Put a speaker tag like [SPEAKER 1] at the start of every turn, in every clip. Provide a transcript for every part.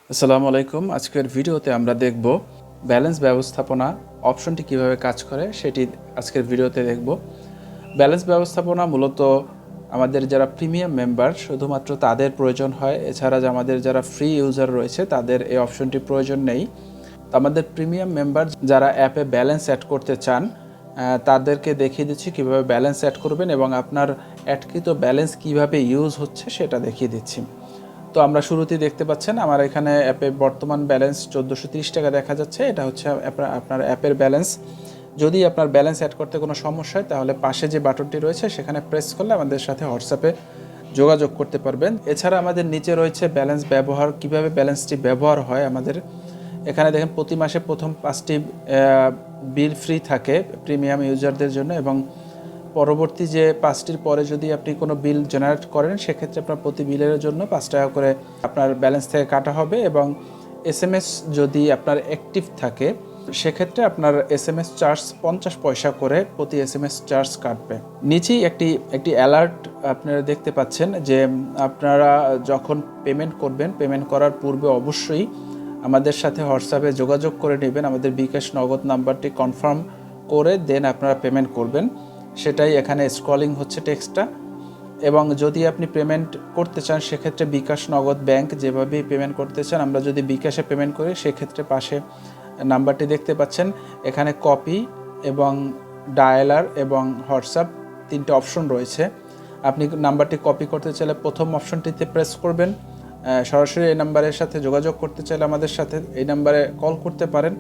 [SPEAKER 1] আসসালামু আলাইকুম। আজকের ভিডিওতে আমরা দেখব ব্যালেন্স ব্যবস্থাপনা অপশনটি কিভাবে কাজ করে সেটি আজকের ভিডিওতে দেখব। ব্যালেন্স ব্যবস্থাপনা মূলত আমাদের যারা প্রিমিয়াম মেম্বার শুধুমাত্র তাদের প্রয়োজন হয়, এছাড়া আমাদের যারা ফ্রি ইউজার রয়েছে তাদের এই অপশনটি প্রয়োজন নেই। তো আমাদের প্রিমিয়াম মেম্বার যারা অ্যাপে ব্যালেন্স অ্যাড করতে চান তাদেরকে দেখিয়ে দিচ্ছি কীভাবে ব্যালেন্স অ্যাড করবেন এবং আপনার অ্যাডকৃত ব্যালেন্স কিভাবে ইউজ হচ্ছে সেটা দেখিয়ে দিচ্ছি। তো আমরা শুরুতেই দেখতে পাচ্ছেন আমার এখানে অ্যাপে বর্তমান ব্যালেন্স 1430 টাকা দেখা যাচ্ছে। এটা হচ্ছে আপনার অ্যাপের ব্যালেন্স। যদি আপনার ব্যালেন্স অ্যাড করতে কোনো সমস্যা হয় তাহলে পাশে যে বাটনটি রয়েছে সেখানে প্রেস করলে আমাদের সাথে হোয়াটসঅ্যাপে যোগাযোগ করতে পারবেন। এছাড়া আমাদের নিচে রয়েছে ব্যালেন্স ব্যবহার, কিভাবে ব্যালেন্সটি ব্যবহার হয়। আমাদের এখানে দেখেন প্রতি মাসে প্রথম 5টি বিল ফ্রি থাকে প্রিমিয়াম ইউজারদের জন্য, এবং পরবর্তী যে 5টির পরে যদি আপনি কোনো বিল জেনারেট করেন সেক্ষেত্রে আপনার প্রতি বিলের জন্য 5 টাকা করে আপনার ব্যালেন্স থেকে কাটা হবে, এবং SMS যদি আপনার অ্যাক্টিভ থাকে সেক্ষেত্রে আপনার SMS চার্জ 50 পয়সা করে প্রতি SMS চার্জ কাটবে। নিচেই একটি অ্যালার্ট আপনারা দেখতে পাচ্ছেন যে আপনারা যখন পেমেন্ট করবেন, পেমেন্ট করার পূর্বে অবশ্যই আমাদের সাথে হোয়াটসঅ্যাপে যোগাযোগ করে নেবেন। আমাদের বিকাশ নগদ নাম্বারটি কনফার্ম করে দেন আপনারা পেমেন্ট করবেন। সেটাই এখানে স্ক্রলিং হচ্ছে টেক্সটটা। এবং যদি আপনি পেমেন্ট করতে চান সেক্ষেত্রে বিকাশ নগদ ব্যাংক যেভাবেই পেমেন্ট করতে চান, আমরা যদি বিকাশে পেমেন্ট করি সেক্ষেত্রে পাশে নাম্বারটি দেখতে পাচ্ছেন, এখানে কপি এবং ডায়ালার এবং হোয়াটসঅ্যাপ 3টে অপশন রয়েছে। আপনি নাম্বারটি কপি করতে চাইলে প্রথম অপশনটিতে প্রেস করবেন। সরাসরি এই নাম্বারের সাথে যোগাযোগ করতে চাইলে আমাদের সাথে এই নাম্বারে কল করতে পারেন,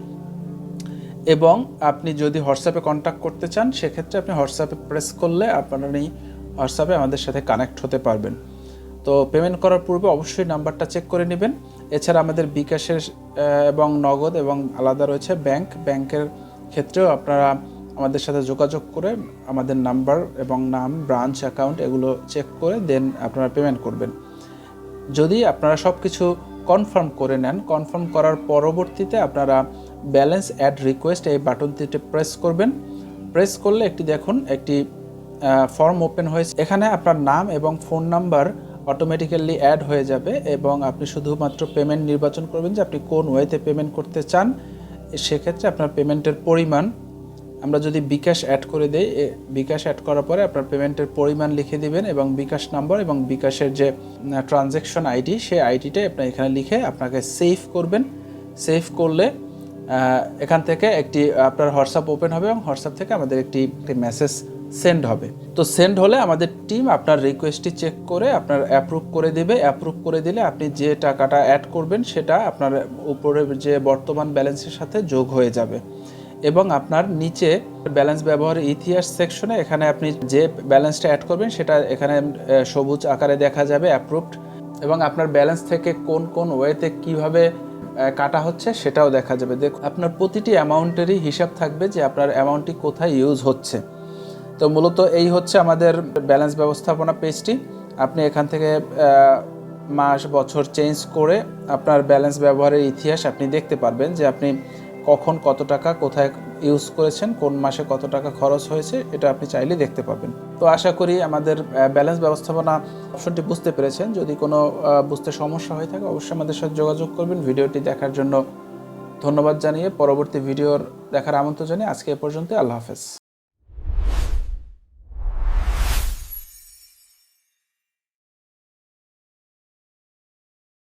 [SPEAKER 1] এবং আপনি যদি হোয়াটসঅ্যাপে কন্ট্যাক্ট করতে চান সেক্ষেত্রে আপনি হোয়াটসঅ্যাপে প্রেস করলে আপনারা এই হোয়াটসঅ্যাপে আমাদের সাথে কানেক্ট হতে পারবেন। তো পেমেন্ট করার পূর্বে অবশ্যই নাম্বারটা চেক করে নেবেন। এছাড়া আমাদের বিকাশের এবং নগদ এবং আলাদা রয়েছে ব্যাংকের ক্ষেত্রেও আপনারা আমাদের সাথে যোগাযোগ করে আমাদের নাম্বার এবং নাম, ব্রাঞ্চ, অ্যাকাউন্ট এগুলো চেক করে দেন আপনারা পেমেন্ট করবেন। যদি আপনারা সব কিছু কনফার্ম করে নেন, কনফার্ম করার পরবর্তীতে আপনারা ব্যালেন্স অ্যাড রিকোয়েস্ট এই বাটনটিতে প্রেস করবেন। প্রেস করলে একটি ফর্ম ওপেন হয়েছে। এখানে আপনার নাম এবং ফোন নাম্বার অটোমেটিক্যালি অ্যাড হয়ে যাবে, এবং আপনি শুধুমাত্র পেমেন্ট নির্বাচন করবেন যে আপনি কোন ওয়েতে পেমেন্ট করতে চান। সেক্ষেত্রে আপনার পেমেন্টের পরিমাণ, আমরা যদি বিকাশ অ্যাড করে দেই, বিকাশ অ্যাড করার পরে আপনার পেমেন্টের পরিমাণ লিখে দিবেন এবং বিকাশ নাম্বার এবং বিকাশের যে ট্রানজ্যাকশন আইডি সেই আইডিটাই আপনি এখানে লিখে আপনাকে সেভ করবেন। সেভ করলে এখান থেকে একটি আপনার হোয়াটসঅ্যাপ ওপেন হবে এবং হোয়াটসঅ্যাপ থেকে আমাদের একটি মেসেজ সেন্ড হবে। তো সেন্ড হলে আমাদের টিম আপনার রিকোয়েস্টটি চেক করে আপনার অ্যাপ্রুভ করে দেবে। অ্যাপ্রুভ করে দিলে আপনি যে টাকাটা অ্যাড করবেন সেটা আপনার উপরে যে বর্তমান ব্যালেন্সের সাথে যোগ হয়ে যাবে, এবং আপনার নিচে ব্যালেন্স ব্যবহারের ইতিহাস সেকশনে এখানে আপনি যে ব্যালেন্সটা অ্যাড করবেন সেটা এখানে সবুজ আকারে দেখা যাবে অ্যাপ্রুভড, এবং আপনার ব্যালেন্স থেকে কোন ওয়েতে কিভাবে কাটা হচ্ছে সেটাও দেখা যাবে। আপনার প্রতিটি অ্যামাউন্টেরই হিসাব থাকবে যে আপনার অ্যামাউন্টটি কোথায় ইউজ হচ্ছে। তো মূলত এই হচ্ছে আমাদের ব্যালেন্স ব্যবস্থাপনা পেজটি। আপনি এখান থেকে মাস, বছর চেঞ্জ করে আপনার ব্যালেন্স ব্যবহারের ইতিহাস আপনি দেখতে পারবেন যে আপনি কখন কত টাকা কোথায় ইউজ করেছেন, কোন মাসে কত টাকা খরচ হয়েছে, এটা আপনি চাইলে দেখতে পাবেন। তো আশা করি আমাদের ব্যালেন্স ব্যবস্থাপনা অপশনটি বুঝতে পেরেছেন। যদি কোনো বুঝতে সমস্যা হয়ে থাকে অবশ্যই আমাদের সাথে যোগাযোগ করবেন। ভিডিওটি দেখার জন্য ধন্যবাদ জানিয়ে পরবর্তী ভিডিওর দেখার আমন্ত্রণ জানিয়ে আজকে এ পর্যন্ত। আল্লাহ হাফেজ।